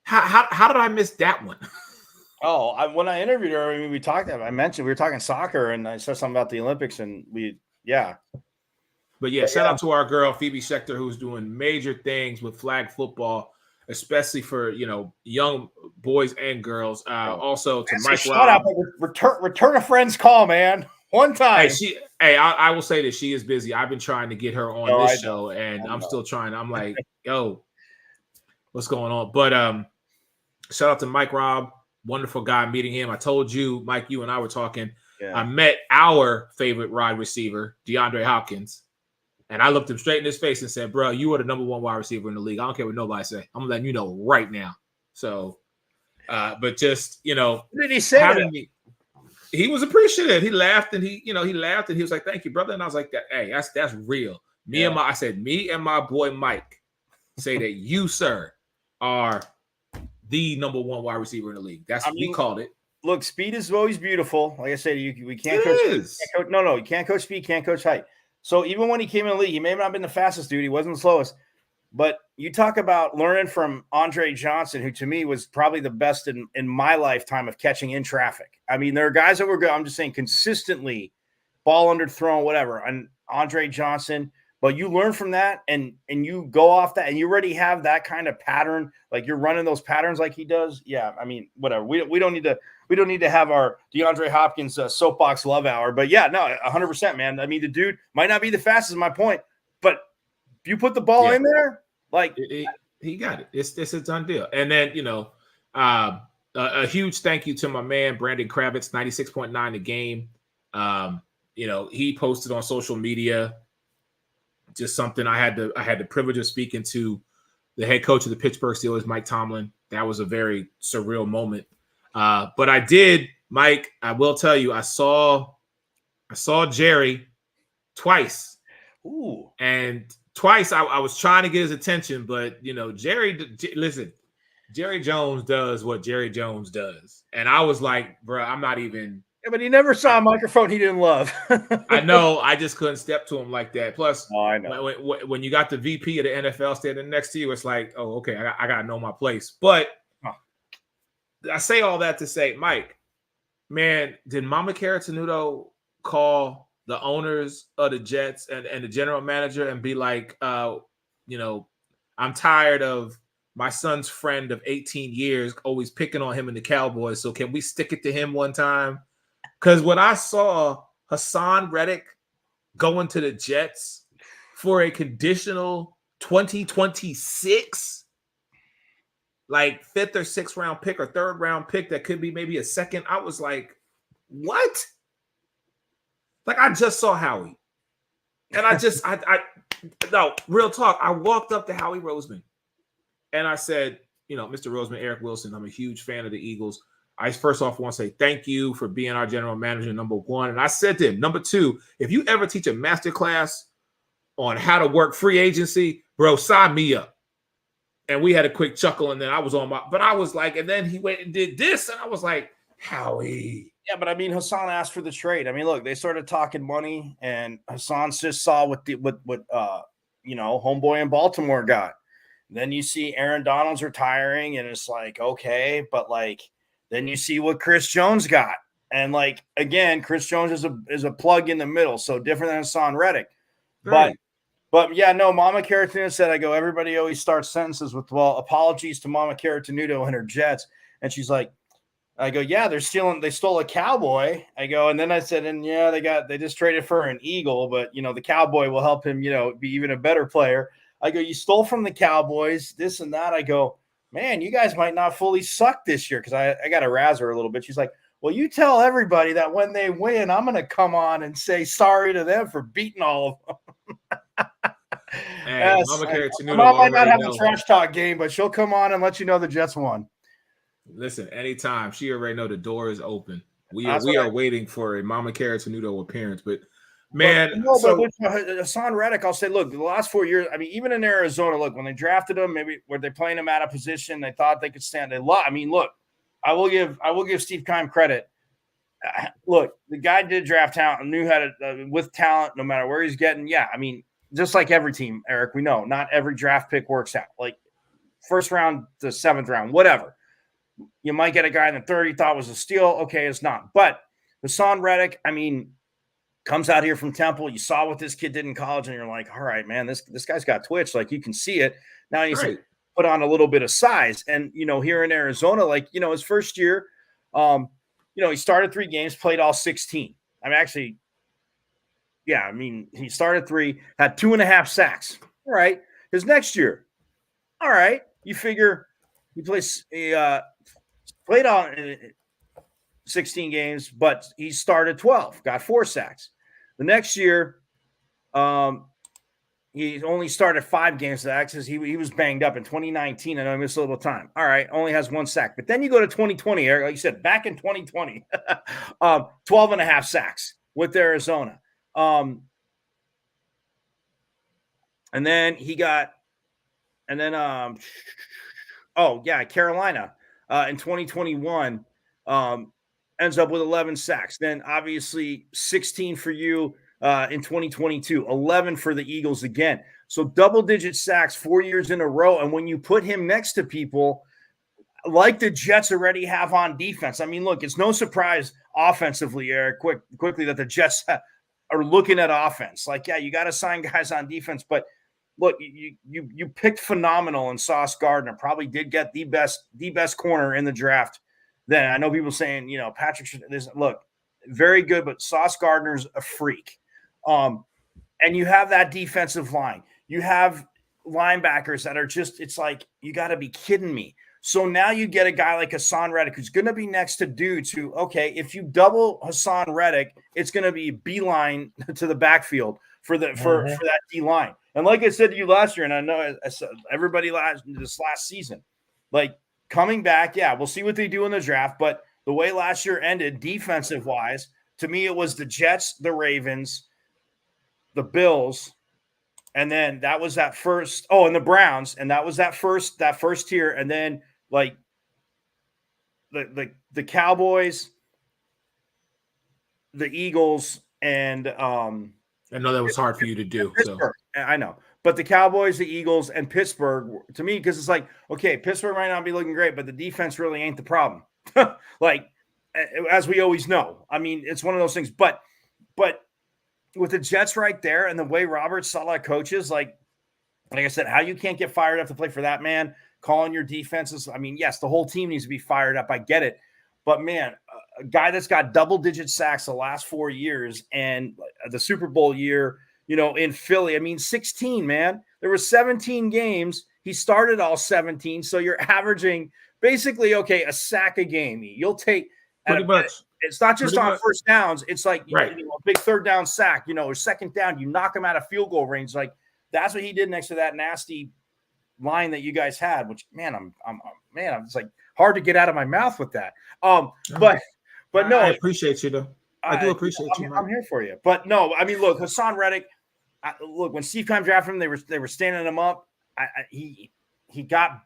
Speaker 1: How did I miss that one?
Speaker 2: When I interviewed her, we were talking soccer, and I said something about the Olympics, and
Speaker 1: But shout out to our girl Phoebe Schechter, who's doing major things with flag football, especially for young boys and girls. Also to Mike Robb.
Speaker 2: Return a friend's call, man. One time.
Speaker 1: I will say that she is busy. I've been trying to get her on this show, and I'm still trying. I'm like, yo, what's going on? But shout out to Mike Robb, wonderful guy. Meeting him, I told you, Mike, you and I were talking. Yeah. I met our favorite wide receiver, DeAndre Hopkins. And I looked him straight in his face and said, bro, you are the number one wide receiver in the league. I don't care what nobody say. I'm letting you know right now. So, but just,
Speaker 2: what did he say?
Speaker 1: He was appreciative. He laughed and he laughed and he was like, thank you, brother. And I was like, hey, that's real. Me and my boy Mike say that you, sir, are the number one wide receiver in the league. We called it.
Speaker 2: Look, speed is always beautiful. Like I said, we can't coach. No, you can't coach speed, can't coach height. So even when he came in the league, he may not have been the fastest dude. He wasn't the slowest. But you talk about learning from Andre Johnson, who to me was probably the best in my lifetime of catching in traffic. I mean, there are guys that were good. I'm just saying consistently ball underthrown, whatever. And Andre Johnson, but you learn from that and you go off that and you already have that kind of pattern. Like you're running those patterns like he does. Yeah. I mean, whatever. We don't need to have our DeAndre Hopkins soapbox love hour, but 100%, man. I mean, the dude might not be the fastest, my point, but if you put the ball in there, like
Speaker 1: he got it. It's a done deal. And then, a huge thank you to my man, Brandon Kravitz, 96.9 a game. He posted on social media just something. I had the privilege of speaking to the head coach of the Pittsburgh Steelers, Mike Tomlin. That was a very surreal moment. But I did, Mike, I will tell you, I saw Jerry twice.
Speaker 2: Ooh.
Speaker 1: And twice I was trying to get his attention, but listen, Jerry Jones does what Jerry Jones does. And I was like, bro, I'm not even.
Speaker 2: Yeah, but he never saw a microphone he didn't love.
Speaker 1: I know. I just couldn't step to him like that. Plus,
Speaker 2: I know.
Speaker 1: When you got the VP of the NFL standing next to you, it's like, oh, okay, I got to know my place. But I say all that to say, Mike, man, did Mama Cara Tenuto call the owners of the Jets and the general manager and be like, I'm tired of my son's friend of 18 years always picking on him and the Cowboys. So can we stick it to him one time? Because when I saw Hassan Reddick going to the Jets for a conditional 2026, like 5th or 6th round pick or 3rd round pick that could be maybe a second, I was like, what? Like I just saw Howie. And no, real talk. I walked up to Howie Roseman and I said, Mr. Roseman, Eric Wilson, I'm a huge fan of the Eagles. I first off want to say thank you for being our general manager, number one. And I said to him, number two, if you ever teach a master class on how to work free agency, bro, sign me up. And we had a quick chuckle, and then I was but I was like, and then he went and did this, and I was like, Howie.
Speaker 2: Yeah, but I mean, Hassan asked for the trade. I mean, look, they started talking money, and Hassan just saw what homeboy in Baltimore got. Then you see Aaron Donald's retiring, and it's like, okay, but like, then you see what Chris Jones got, and like again, Chris Jones is a plug in the middle, so different than Hassan Reddick, right. But yeah, no, Mama Cara Tenuto said, everybody always starts sentences with, well, apologies to Mama Cara Tenuto and her Jets. And she's like, I go, yeah, they stole a Cowboy. I go, and then I said, and yeah, they just traded for an Eagle, but the Cowboy will help him, be even a better player. I go, you stole from the Cowboys, this and that. I go, man, you guys might not fully suck this year, because I got to razz her a little bit. She's like, well, you tell everybody that when they win, I'm going to come on and say sorry to them for beating all of them.
Speaker 1: Hey,
Speaker 2: Yes,
Speaker 1: Mama Carrot Tenuto
Speaker 2: Mom might not
Speaker 1: already
Speaker 2: have
Speaker 1: know.
Speaker 2: a trash talk game, but she'll come on and let you know the Jets won.
Speaker 1: Listen, anytime. She already know the door is open. We
Speaker 2: That's
Speaker 1: are waiting for a Mama Carrot Tenuto appearance. But man,
Speaker 2: but Hassan Reddick, I'll say, look, the last 4 years, I mean, even in Arizona, look, when they drafted him, maybe were they playing him out of position? They thought they could stand. I mean, look, I will give Steve Keim credit. Look, the guy did draft talent and knew how to with talent, no matter where he's getting. Yeah, I mean, just like every team, Eric, we know not every draft pick works out. Like first round to 7th round, whatever. You might get a guy in the 30 thought was a steal. Okay, it's not. But Hassan Reddick, I mean, comes out here from Temple. You saw what this kid did in college, and you're like, all right, man, this guy's got twitch. Like you can see it. Now he's put on a little bit of size. And here in Arizona, like his first year, he started 3 games, played all 16. He started 3, had 2.5 sacks. All right. His next year, all right, you figure he played on 16 games, but he started 12, got 4 sacks. The next year, he only started 5 games. Because he was banged up in 2019. I know he missed a little time. All right, only has 1 sack. But then you go to 2020, Eric, like you said, back in 2020, 12.5 sacks with Arizona. And then Carolina in 2021 ends up with 11 sacks. Then obviously 16 for you in 2022, 11 for the Eagles again. So double-digit sacks 4 years in a row. And when you put him next to people like the Jets already have on defense, I mean, look, it's no surprise offensively, Eric, quickly that the Jets are looking at offense. Like, yeah, you got to sign guys on defense, but look, you picked phenomenal, and Sauce Gardner probably did get the best corner in the draft. Then I know people saying, Patrick, look, very good, but Sauce Gardner's a freak. And you have that defensive line. You have linebackers that are just, it's like, you got to be kidding me. So now you get a guy like Hassan Reddick who's going to be next to dudes who, okay, if you double Hassan Reddick, it's going to be beeline to the backfield for that D line. And like I said to you last year, and I know I said everybody this last season, like coming back, yeah, we'll see what they do in the draft. But the way last year ended, defensive wise, to me, it was the Jets, the Ravens, the Bills, and then that was that first. Oh, and the Browns, and that was that first tier, and then like the Cowboys, the Eagles, and
Speaker 1: I know that was hard for you to do.
Speaker 2: Pittsburgh. So I know, but the Cowboys, the Eagles, and Pittsburgh to me, because it's like, okay, Pittsburgh might not be looking great, but the defense really ain't the problem. Like as we always know, I mean, it's one of those things. But with the Jets right there, and the way Robert Saleh coaches, like I said, how you can't get fired up to play for that man, calling your defenses. I mean, yes, the whole team needs to be fired up. I get it. But, man, a guy that's got double-digit sacks the last 4 years and the Super Bowl year, in Philly, I mean, 16, man. There were 17 games. He started all 17. So you're averaging basically, okay, a sack a game. You'll take –
Speaker 1: pretty much.
Speaker 2: It's not just on first downs. It's like
Speaker 1: right.
Speaker 2: A big third down sack, or second down. You knock him out of field goal range. Like that's what he did next to that nasty line that you guys had. Which I'm it's like hard to get out of my mouth with that. But no,
Speaker 1: I appreciate you though. I do appreciate you.
Speaker 2: I'm here for you. But no, I mean, look, Hassan Reddick. Look, when Steve Keim drafted him, they were standing him up. He got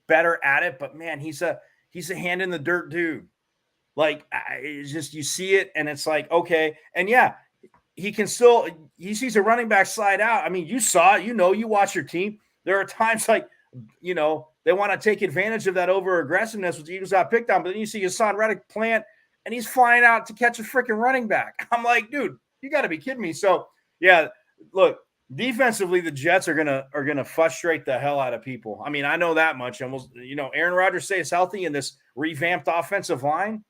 Speaker 2: better at it, but man, he's a hand in the dirt dude. Like it's just you see it, and it's like okay, and yeah, he sees a running back slide out. I mean, you saw it, you watch your team. There are times like they want to take advantage of that over aggressiveness, which Eagles got picked on. But then you see Hassan Reddick plant, and he's flying out to catch a freaking running back. I'm like, dude, you got to be kidding me. So yeah, look, Defensively, the Jets are gonna frustrate the hell out of people. I mean, I know that much. And Aaron Rodgers stays healthy in this revamped offensive line.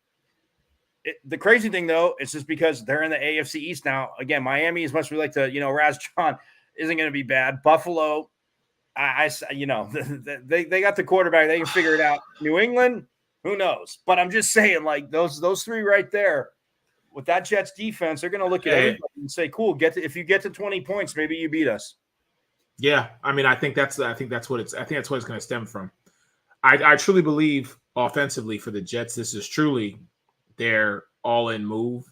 Speaker 2: The crazy thing, though, is just because they're in the AFC East now. Again, Miami, as much as we like to, Raz John, isn't going to be bad. Buffalo, they got the quarterback. They can figure it out. New England, who knows? But I'm just saying, like those three right there, with that Jets defense, they're going to look at everybody and say, "Cool, if you get to 20 points, maybe you beat us."
Speaker 1: Yeah, I mean, I think that's what it's going to stem from. I truly believe offensively for the Jets, this is truly their all-in move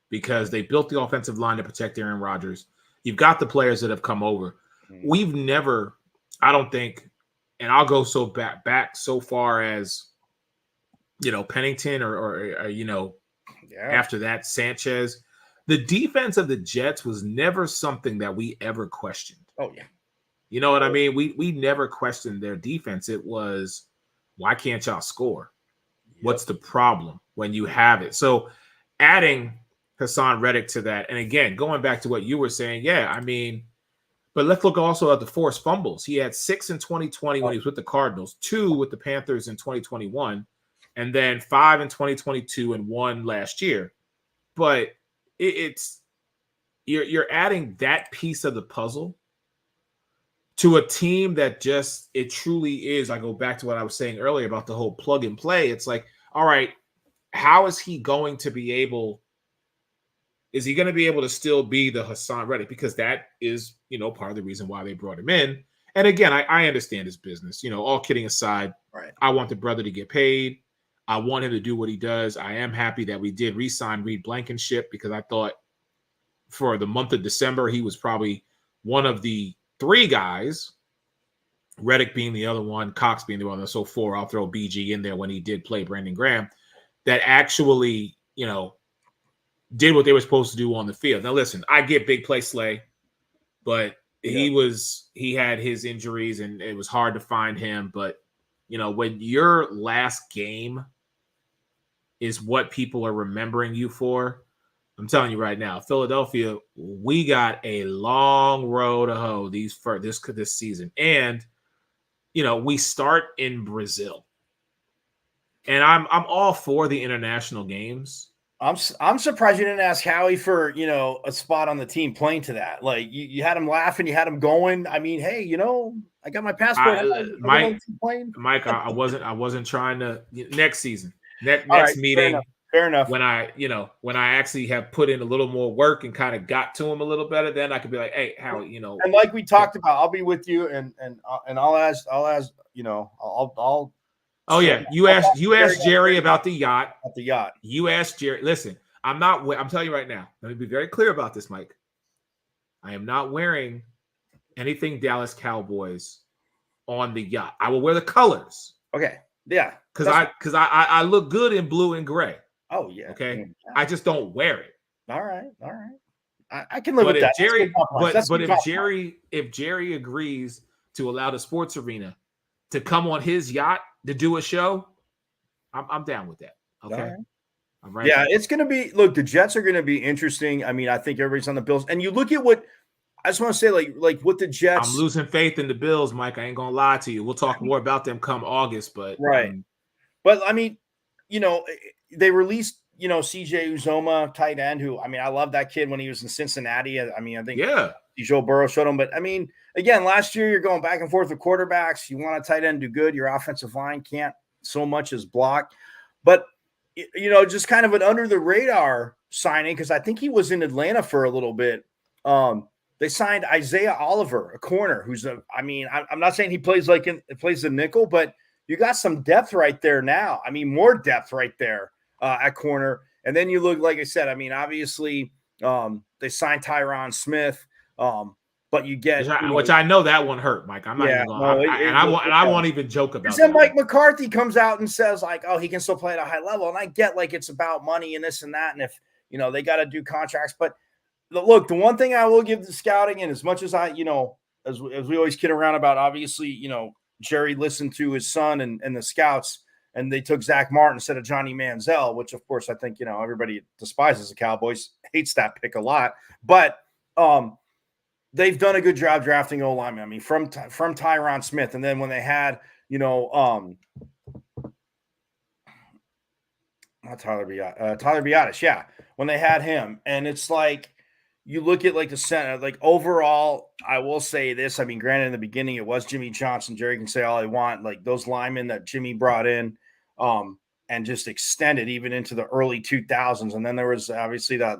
Speaker 1: because they built the offensive line to protect Aaron Rodgers. You've got the players that have come over. Mm-hmm. We've never, I don't think, and I'll go so back so far as Pennington or after that Sanchez. The defense of the Jets was never something that we ever questioned.
Speaker 2: Oh yeah,
Speaker 1: you know what I mean? We never questioned their defense. It was, why can't y'all score? What's the problem when you have it? So adding Hassan Reddick to that, and again, going back to what you were saying, yeah, I mean, but let's look also at the forced fumbles. He had 6 in 2020 when he was with the Cardinals, 2 with the Panthers in 2021, and then 5 in 2022 and 1 last year. But it's you're adding that piece of the puzzle to a team that it truly is. I go back to what I was saying earlier about the whole plug and play. It's like, all right, how is he going to be able? Is he going to be able to still be the Hassan Reddick? Because that is, part of the reason why they brought him in. And again, I understand his business. All kidding aside,
Speaker 2: right?
Speaker 1: I want the brother to get paid. I want him to do what he does. I am happy that we did re-sign Reed Blankenship because I thought for the month of December he was probably one of the 3 guys, Reddick being the other one, Cox being the other, so 4. I'll throw BG in there when he did play Brandon Graham, that actually, did what they were supposed to do on the field. Now, listen, I get big play Slay, but he had his injuries and it was hard to find him. But, when your last game is what people are remembering you for, I'm telling you right now, Philadelphia, we got a long road to hoe this season. And, we start in Brazil. And I'm all for the international games.
Speaker 2: I'm surprised you didn't ask Howie for, a spot on the team playing to that. Like you had him laughing, you had him going. I mean, hey, I got my passport.
Speaker 1: Mike, I wasn't trying to next season, next meeting.
Speaker 2: Fair enough.
Speaker 1: When I actually have put in a little more work and kind of got to him a little better, then I could be like, hey, Howie,
Speaker 2: And like we talked about, I'll be with you and I'll ask, I'll.
Speaker 1: Oh yeah, you asked Jerry about the yacht.
Speaker 2: At the yacht,
Speaker 1: you asked Jerry. Listen, I'm telling you right now. Let me be very clear about this, Mike. I am not wearing anything Dallas Cowboys on the yacht. I will wear the colors.
Speaker 2: Okay, yeah,
Speaker 1: because I look good in blue and gray.
Speaker 2: Oh yeah.
Speaker 1: Okay,
Speaker 2: yeah.
Speaker 1: I just don't wear it.
Speaker 2: All right. I can live with that.
Speaker 1: Jerry, if Jerry agrees to allow the Sports Arena to come on his yacht to do a show, I'm down with that. Okay.
Speaker 2: Right.
Speaker 1: I'm right.
Speaker 2: Yeah, it's going to be, look, the Jets are going to be interesting. I mean, I think everybody's on the Bills. And you look at what, I just want to say, like what the Jets.
Speaker 1: I'm losing faith in the Bills, Mike. I ain't going to lie to you. We'll talk more about them come August, but.
Speaker 2: Right. But, I mean, they released, CJ Uzoma, tight end, who, I mean, I love that kid when he was in Cincinnati. I mean, I think Joe Burrow showed him. But, I mean, again, last year you're going back and forth with quarterbacks. You want a tight end to do good. Your offensive line can't so much as block. But, just kind of an under-the-radar signing, because I think he was in Atlanta for a little bit. They signed Isaiah Oliver, a corner, who's I'm not saying he plays plays the nickel, but you got some depth right there now. I mean, more depth right there at corner. And then you look, like I said, I mean, obviously they signed Tyron Smith, but you get
Speaker 1: which I know that one hurt, Mike. I'm not even going. I won't even joke about.
Speaker 2: Then Mike McCarthy comes out and says oh, he can still play at a high level, and I get it's about money and this and that, and if they got to do contracts, but look, the one thing I will give the scouting, and as much as I as we always kid around about, obviously Jerry listened to his son and the scouts, and they took Zach Martin instead of Johnny Manziel, which of course I think everybody despises the Cowboys, hates that pick a lot, but they've done a good job drafting O-linemen. I mean, from Tyron Smith, and then when they had, not Tyler Biadasz, yeah, when they had him, and it's like you look at like the center, like overall, I will say this. I mean, granted, in the beginning it was Jimmy Johnson. Jerry can say all they want, like those linemen that Jimmy brought in, and just extended even into the early 2000s, and then there was obviously that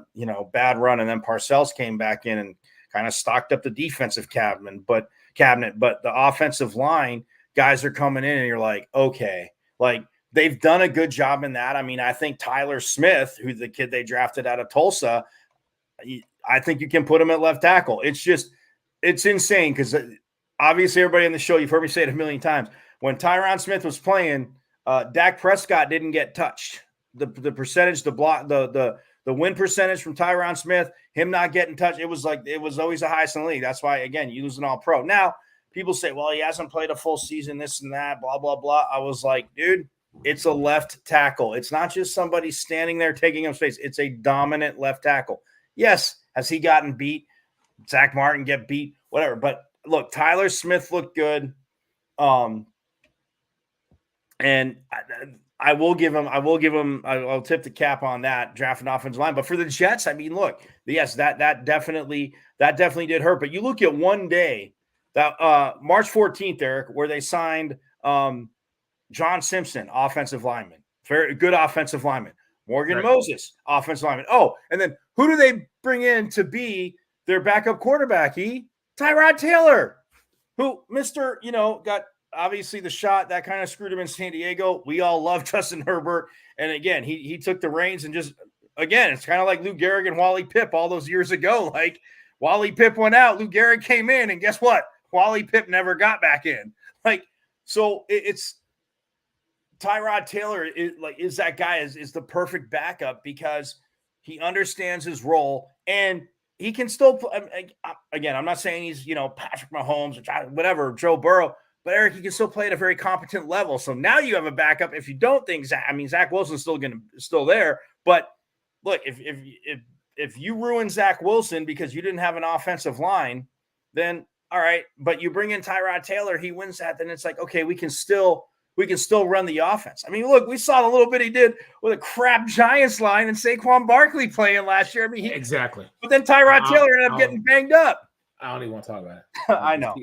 Speaker 2: bad run, and then Parcells came back in and kind of stocked up the defensive cabinet, but the offensive line guys are coming in, and you're like, okay, like they've done a good job in that. I mean, I think Tyler Smith, who's the kid they drafted out of Tulsa, I think you can put him at left tackle. It's insane because obviously everybody on the show, you've heard me say it a million times. When Tyron Smith was playing, Dak Prescott didn't get touched. The percentage, the win percentage from Tyron Smith, him not getting touched, it was always the highest in the league. That's why, again, you lose an all-pro. Now, people say, well, he hasn't played a full season, this and that, blah, blah, blah. I was like, dude, it's a left tackle. It's not just somebody standing there taking up space. It's a dominant left tackle. Yes, has he gotten beat? Zach Martin get beat? Whatever. But look, Tyler Smith looked good. And I will give him. I'll tip the cap on that draft an offensive line. But for the Jets, I mean, look, yes, that definitely did hurt. But you look at one day, that March 14th, Eric, where they signed John Simpson, offensive lineman, very good offensive lineman. Morgan Moses, offensive lineman. Oh, and then who do they bring in to be their backup quarterback? Tyrod Taylor, who got obviously the shot that kind of screwed him in San Diego. We all love Justin Herbert. And again, he took the reins and just, again, it's kind of like Lou Gehrig and Wally Pipp all those years ago. Like Wally Pipp went out, Lou Gehrig came in, and guess what? Wally Pipp never got back in. Like, so it's Tyrod Taylor is that guy is the perfect backup because he understands his role and he can still, again, I'm not saying he's, Patrick Mahomes or whatever, Joe Burrow, but Eric, he can still play at a very competent level. So now you have a backup. If you don't think Zach Wilson's still there, but look, if you ruin Zach Wilson because you didn't have an offensive line, then all right, but you bring in Tyrod Taylor, he wins that, then it's like, okay, we can still run the offense. I mean, look, we saw the little bit he did with a crap Giants line and Saquon Barkley playing last year. I mean, exactly. But then Tyrod Taylor ended up getting banged up.
Speaker 1: I don't even want to talk about it.
Speaker 2: I know.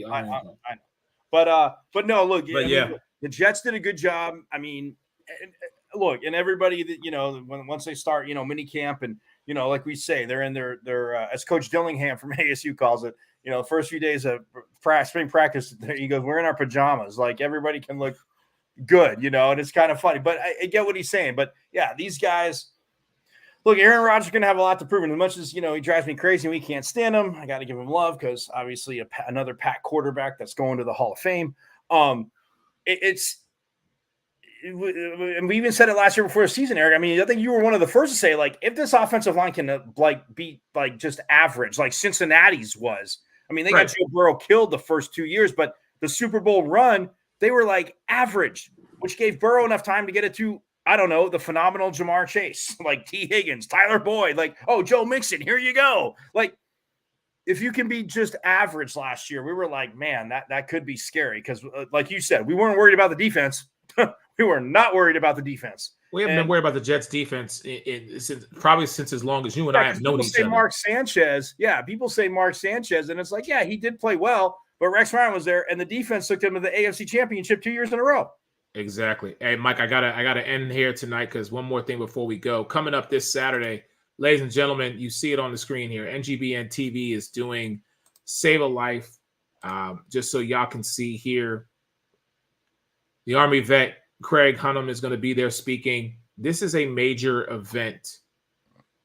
Speaker 2: But no, look, the Jets did a good job. I mean, look, and everybody that, once they start, mini camp and, like we say, they're in their as Coach Dillingham from ASU calls it, the first few days of spring practice, he goes, we're in our pajamas. Like everybody can look good, and it's kind of funny, but I get what he's saying. But yeah, these guys, look, Aaron Rodgers is going to have a lot to prove. And as much as, he drives me crazy and we can't stand him, I got to give him love because obviously another Pat quarterback that's going to the Hall of Fame. And we even said it last year before the season, Eric. I mean, I think you were one of the first to say, like, if this offensive line can be like just average, like Cincinnati's was. I mean, they got Joe Burrow killed the first 2 years, but the Super Bowl run, they were like average, which gave Burrow enough time to get it to, I don't know, the phenomenal Jamar Chase, like T. Higgins, Tyler Boyd, like, oh, Joe Mixon, here you go. Like, if you can be just average last year, we were like, man, that could be scary because, like you said, we weren't worried about the defense. We were not worried about the defense.
Speaker 1: We haven't been worried about the Jets' defense probably since as long as you and I have known each other.
Speaker 2: People say Mark Sanchez, and it's like, yeah, he did play well, but Rex Ryan was there, and the defense took him to the AFC Championship 2 years in a row.
Speaker 1: Exactly. Hey, Mike, I gotta end here tonight because one more thing before we go. Coming up this Saturday, ladies and gentlemen, you see it on the screen here. NGBN TV is doing Save a Life. Just so y'all can see here, the Army vet Craig Hunnam is going to be there speaking. This is a major event.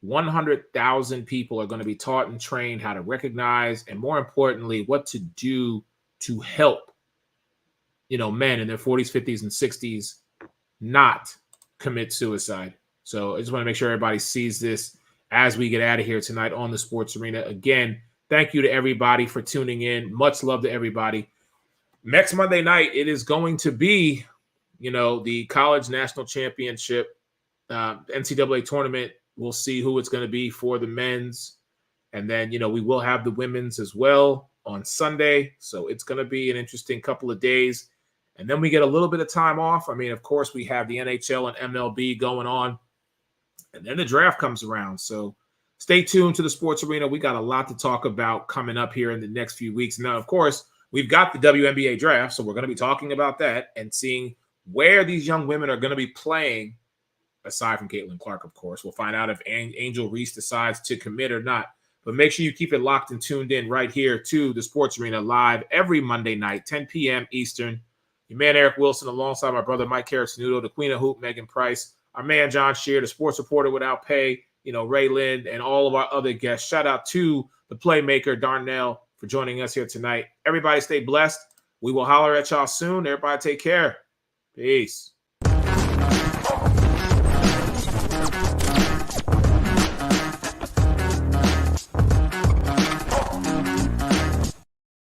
Speaker 1: 100,000 people are going to be taught and trained how to recognize and, more importantly, what to do to help, men in their 40s, 50s, and 60s not commit suicide. So I just want to make sure everybody sees this as we get out of here tonight on the Sports Arena. Again, thank you to everybody for tuning in. Much love to everybody. Next Monday night, it is going to be, the College National Championship NCAA tournament. We'll see who it's going to be for the men's And then, we will have the women's as well on Sunday. So it's going to be an interesting couple of days. And then we get a little bit of time off. I mean, of course, we have the NHL and MLB going on. And then the draft comes around. So stay tuned to the Sports Arena. We got a lot to talk about coming up here in the next few weeks. Now, of course, we've got the WNBA draft. So we're going to be talking about that and seeing where these young women are going to be playing, aside from Caitlin Clark, of course. We'll find out if Angel Reese decides to commit or not. But make sure you keep it locked and tuned in right here to the Sports Arena live every Monday night, 10 p.m. Eastern. Your man, Eric Wilson, alongside my brother, Mike Carrottenuto, the Queen of Hoop, Megan Price, our man, John Shear, the sports reporter without pay, Ray Lind, and all of our other guests. Shout out to the playmaker, Darnell, for joining us here tonight. Everybody stay blessed. We will holler at y'all soon. Everybody take care. Peace.